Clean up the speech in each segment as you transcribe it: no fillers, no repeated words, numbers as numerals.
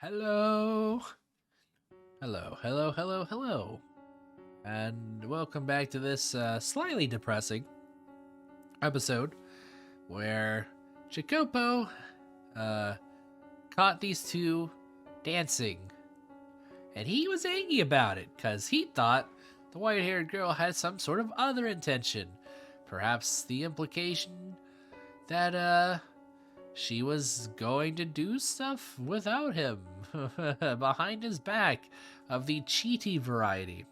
Hello. Hello. And welcome back to this slightly depressing episode where Jacopo caught these two dancing. And he was angry about it because he thought the white haired girl had some sort of other intention. Perhaps the implication that she was going to do stuff without him behind his back of the cheaty variety.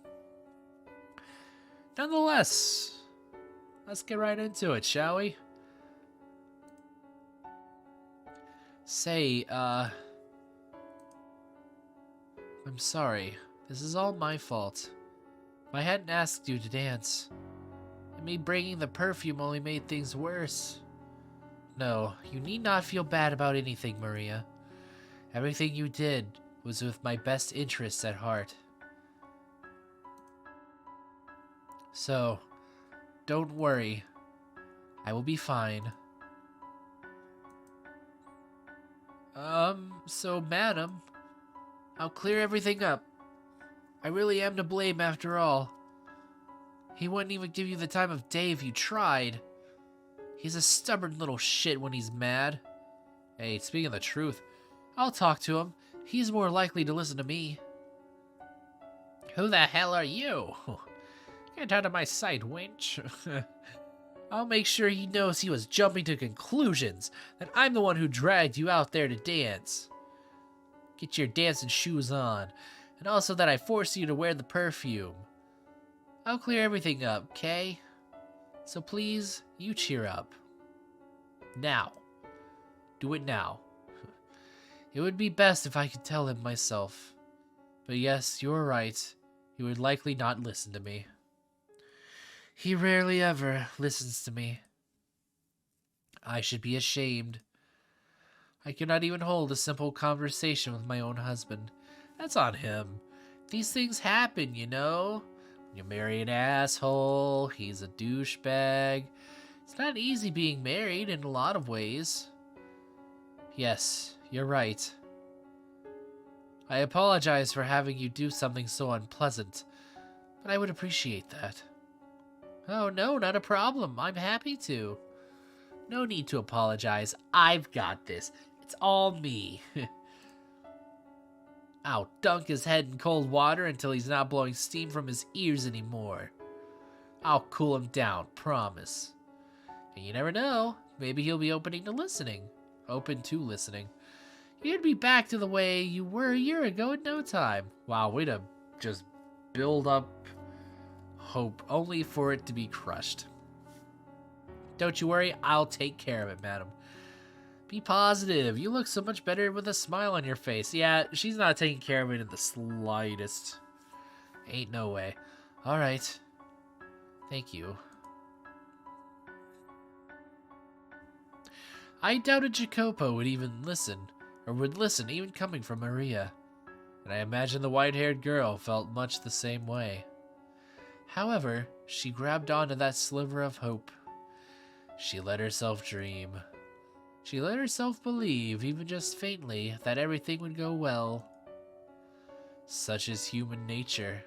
Nonetheless, let's get right into it, shall we? Say, I'm sorry. This is all my fault. If I hadn't asked you to dance, and me bringing the perfume only made things worse. No, you need not feel bad about anything, Maria. Everything you did was with my best interests at heart. So, don't worry. I will be fine. So, madam, I'll clear everything up. I really am to blame after all. He wouldn't even give you the time of day if you tried. He's a stubborn little shit when he's mad. Hey, speaking the truth, I'll talk to him. He's more likely to listen to me. Who the hell are you? Get out of my sight, wench. I'll make sure he knows he was jumping to conclusions, that I'm the one who dragged you out there to dance. Get your dancing shoes on, and also that I forced you to wear the perfume. I'll clear everything up, okay? So please, you cheer up. Now. Do it now. It would be best if I could tell him myself. But yes, you're right. He would likely not listen to me. He rarely ever listens to me. I should be ashamed. I cannot even hold a simple conversation with my own husband. That's on him. These things happen, you know? When you marry an asshole, he's a douchebag. It's not easy being married in a lot of ways. Yes, you're right. I apologize for having you do something so unpleasant, but I would appreciate that. Oh no, not a problem. I'm happy to. No need to apologize. I've got this. It's all me. I'll dunk his head in cold water until he's not blowing steam from his ears anymore. I'll cool him down, promise. And you never know, maybe he'll be open to listening. You'd be back to the way you were a year ago in no time. Wow, way to just build up hope only for it to be crushed. Don't you worry, I'll take care of it, madam. Be positive. You look so much better with a smile on your face. Yeah, she's not taking care of it in the slightest. Ain't no way. Alright. Thank you. I doubted Jacopo would even listen, or would listen even coming from Maria. And I imagine the white-haired girl felt much the same way. However, she grabbed onto that sliver of hope. She let herself dream. She let herself believe, even just faintly, that everything would go well. Such is human nature.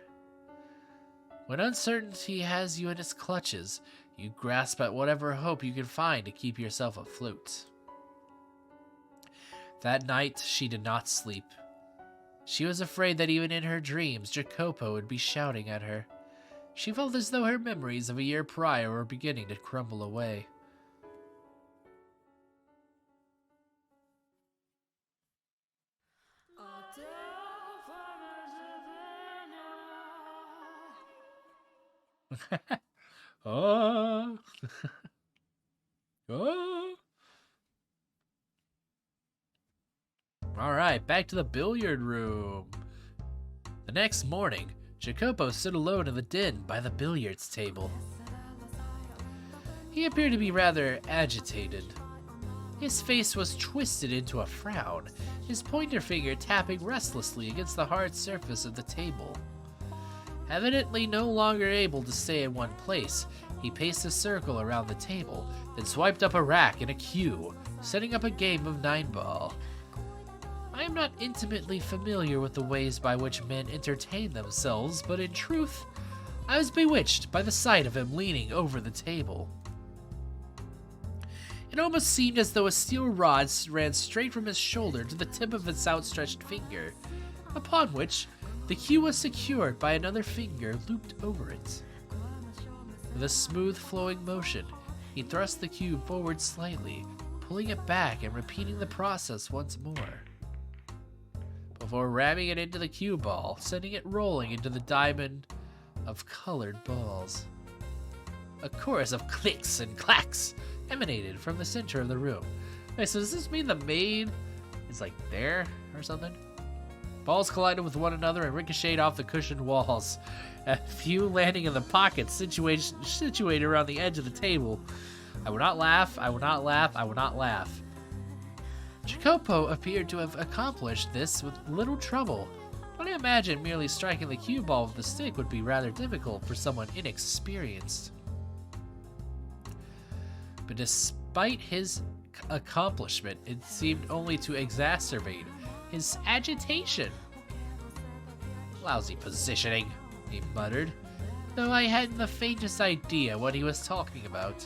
When uncertainty has you in its clutches, you grasp at whatever hope you can find to keep yourself afloat. That night, she did not sleep. She was afraid that even in her dreams, Jacopo would be shouting at her. She felt as though her memories of a year prior were beginning to crumble away. Oh. Oh. Alright, back to the billiard room. The next morning, Jacopo stood alone in the den by the billiards table. He appeared to be rather agitated. His face was twisted into a frown, his pointer finger tapping restlessly against the hard surface of the table. Evidently no longer able to stay in one place, he paced a circle around the table, then swiped up a rack and a cue, setting up a game of 9-ball. I am not intimately familiar with the ways by which men entertain themselves, but in truth, I was bewitched by the sight of him leaning over the table. It almost seemed as though a steel rod ran straight from his shoulder to the tip of its outstretched finger, upon which the cue was secured by another finger looped over it. With a smooth flowing motion, he thrust the cue forward slightly, pulling it back and repeating the process once more, before ramming it into the cue ball, sending it rolling into the diamond of colored balls. A chorus of clicks and clacks emanated from the center of the room. Wait, so does this mean the maid is like there or something? Balls collided with one another and ricocheted off the cushioned walls, a few landing in the pockets situated around the edge of the table. I will not laugh, I will not laugh, I will not laugh. Jacopo appeared to have accomplished this with little trouble, but I imagine merely striking the cue ball with the stick would be rather difficult for someone inexperienced. But despite his accomplishment, it seemed only to exacerbate his agitation. Lousy positioning, he muttered, though I hadn't the faintest idea what he was talking about.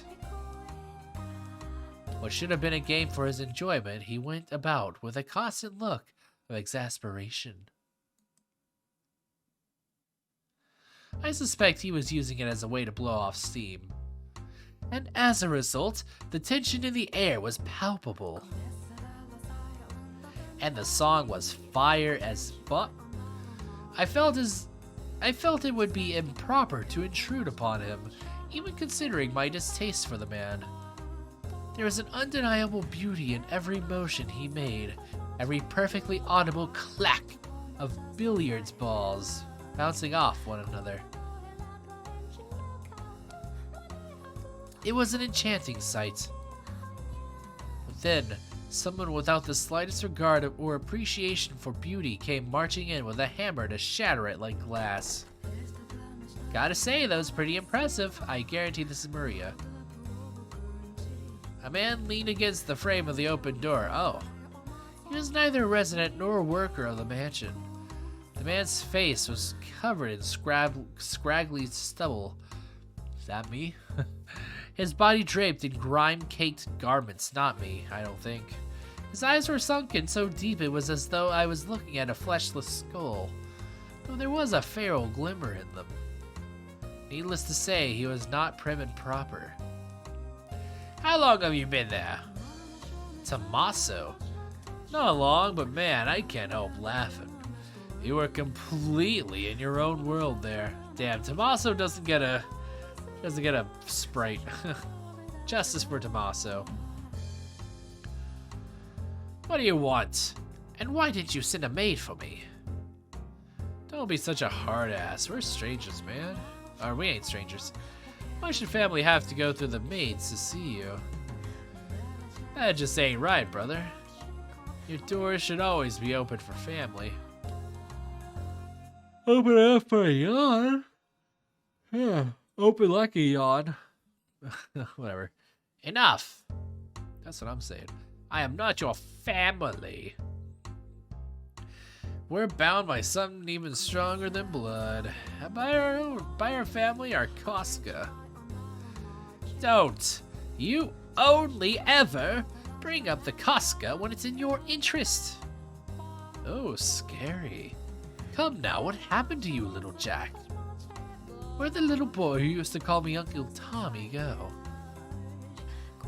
What should have been a game for his enjoyment, he went about with a constant look of exasperation. I suspect he was using it as a way to blow off steam. And as a result, the tension in the air was palpable. And the song was fire as fuck. I felt it would be improper to intrude upon him, even considering my distaste for the man. There was an undeniable beauty in every motion he made, every perfectly audible clack of billiards balls bouncing off one another. It was an enchanting sight. But then, someone without the slightest regard or appreciation for beauty came marching in with a hammer to shatter it like glass. Gotta say, that was pretty impressive. I guarantee this is Maria. A man leaned against the frame of the open door. Oh. He was neither a resident nor a worker of the mansion. The man's face was covered in scraggly stubble. Is that me? His body draped in grime-caked garments. Not me, I don't think. His eyes were sunken so deep it was as though I was looking at a fleshless skull, though there was a feral glimmer in them. Needless to say, he was not prim and proper. How long have you been there? Tommaso. Not long, but man, I can't help laughing. You were completely in your own world there. Damn, Tommaso doesn't get a Sprite. Justice for Tommaso. What do you want? And why didn't you send a maid for me? Don't be such a hard ass. We're strangers, man. Or we ain't strangers. Why should family have to go through the maids to see you? That just ain't right, brother. Your doors should always be open for family. Open up for a yawn? Yeah, open like a yawn. Whatever. Enough! That's what I'm saying. I am not your family. We're bound by something even stronger than blood. By our family, our Koska. Don't. You only ever bring up the Koska when it's in your interest. Oh, scary. Come now, what happened to you, little Jack? Where'd the little boy who used to call me Uncle Tommy go?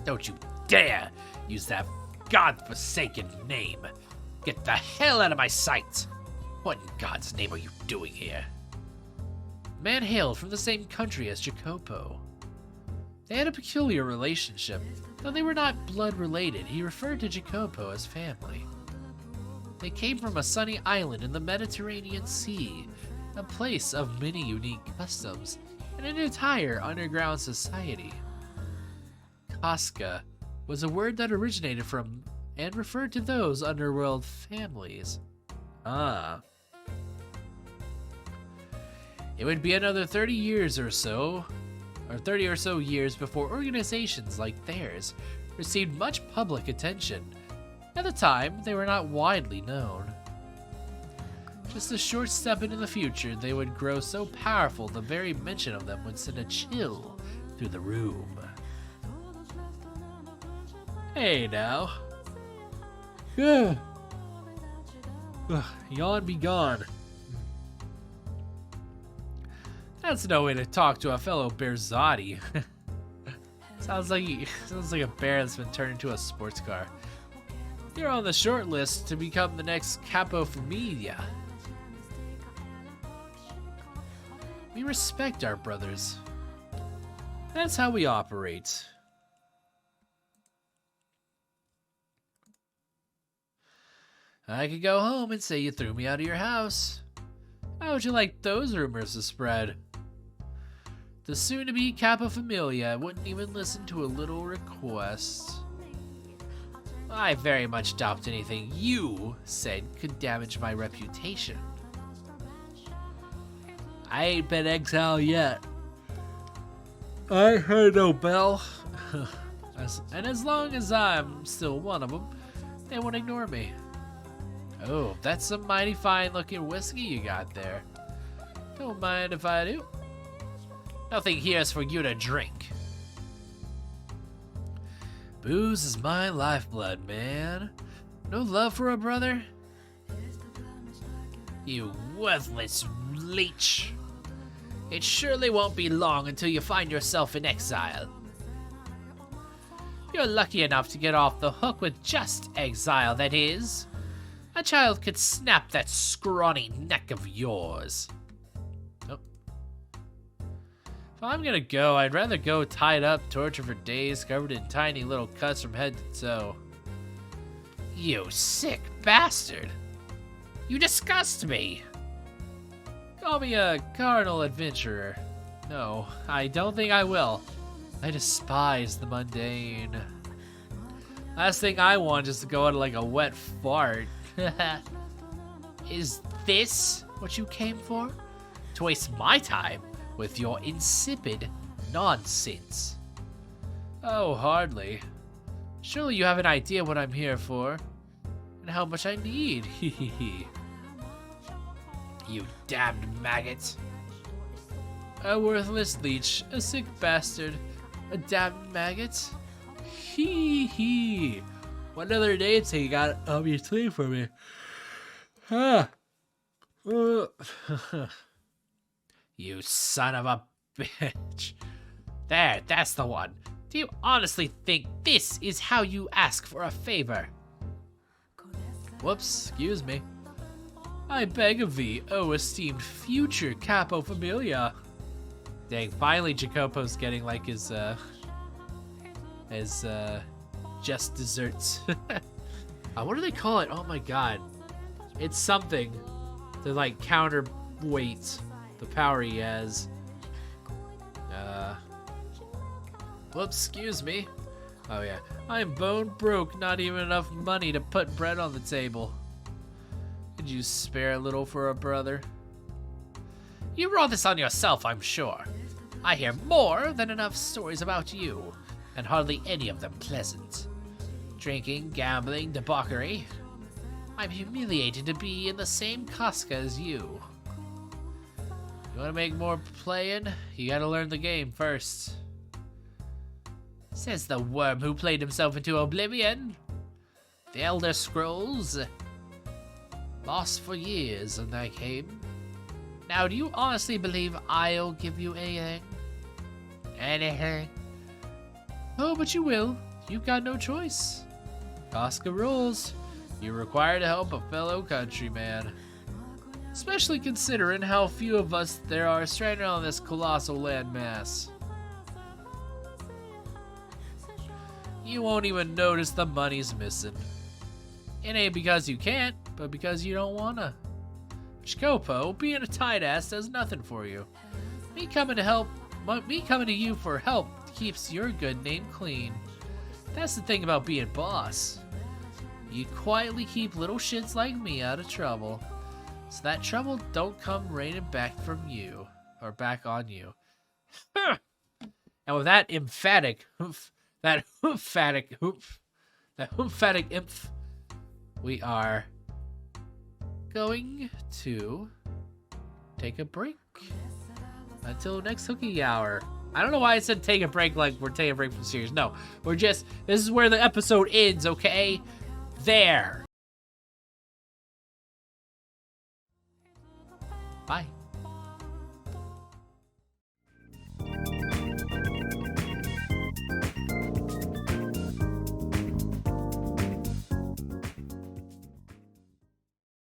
Don't you dare use that godforsaken name. Get the hell out of my sight. What in God's name are you doing here? The man hailed from the same country as Jacopo. They had a peculiar relationship. Though they were not blood related, he referred to Jacopo as family. They came from a sunny island in the Mediterranean Sea, a place of many unique customs, and an entire underground society. Koska was a word that originated from and referred to those underworld families. Ah. It would be another 30 years or so, or 30 or so years before organizations like theirs received much public attention, At the time, they were not widely known. Just a short step into the future, they would grow so powerful the very mention of them would send a chill through the room. Hey now. Yawn be gone. That's no way to talk to a fellow Bearzotti. sounds like a bear that's been turned into a sports car. You're on the short list to become the next Capo Familia. We respect our brothers. That's how we operate. I could go home and say you threw me out of your house. How would you like those rumors to spread? The soon-to-be Capo Familia wouldn't even listen to a little request. I very much doubt anything you said could damage my reputation. I ain't been exiled yet. I heard no bell. And as long as I'm still one of them, they won't ignore me. Oh, that's some mighty fine looking whiskey you got there. Don't mind if I do. Nothing here is for you to drink. Booze is my lifeblood, man. No love for a brother? You worthless leech. It surely won't be long until you find yourself in exile. You're lucky enough to get off the hook with just exile, that is. A child could snap that scrawny neck of yours. Oh. If I'm gonna go, I'd rather go tied up, tortured for days, covered in tiny little cuts from head to toe. You sick bastard! You disgust me! Call me a carnal adventurer. No, I don't think I will. I despise the mundane. Last thing I want is to go out like a wet fart. Is this what you came for? To waste my time with your insipid nonsense? Oh, hardly. Surely you have an idea what I'm here for, and how much I need. You damned maggot. A worthless leech, a sick bastard, a damned maggot. Hee hee. What other names you got up your sleeve for me? You son of a bitch. There, that's the one. Do you honestly think this is how you ask for a favor? Whoops, excuse me. I beg of thee, O esteemed future Capo Familia. Dang, finally Jacopo's getting like his just desserts. What do they call it? Oh my god. It's something to like counterweight the power he has. Whoops, excuse me. Oh yeah. I'm bone broke, not even enough money to put bread on the table. Could you spare a little for a brother? You brought this on yourself, I'm sure. I hear more than enough stories about you, and hardly any of them pleasant. Drinking, gambling, debauchery. I'm humiliated to be in the same Casca as you. You want to make more playing? You gotta learn the game first. Says the worm who played himself into oblivion. The Elder Scrolls. Lost for years in that game. Now, do you honestly believe I'll give you anything? Anything? Oh, but you will. You've got no choice. Casca rules. You're required to help a fellow countryman. Especially considering how few of us there are stranded on this colossal landmass. You won't even notice the money's missing. It ain't because you can't, but because you don't wanna. Jacopo, being a tight ass does nothing for you. Me coming to you for help keeps your good name clean. That's the thing about being boss. You quietly keep little shits like me out of trouble, so that trouble don't come raining back from you, or back on you. And with that emphatic oomph, that emphatic we are going to take a break until next Hooky Hour. I don't know why I said take a break like we're taking a break from the series. No, we're just, this is where the episode ends, okay? There. Bye.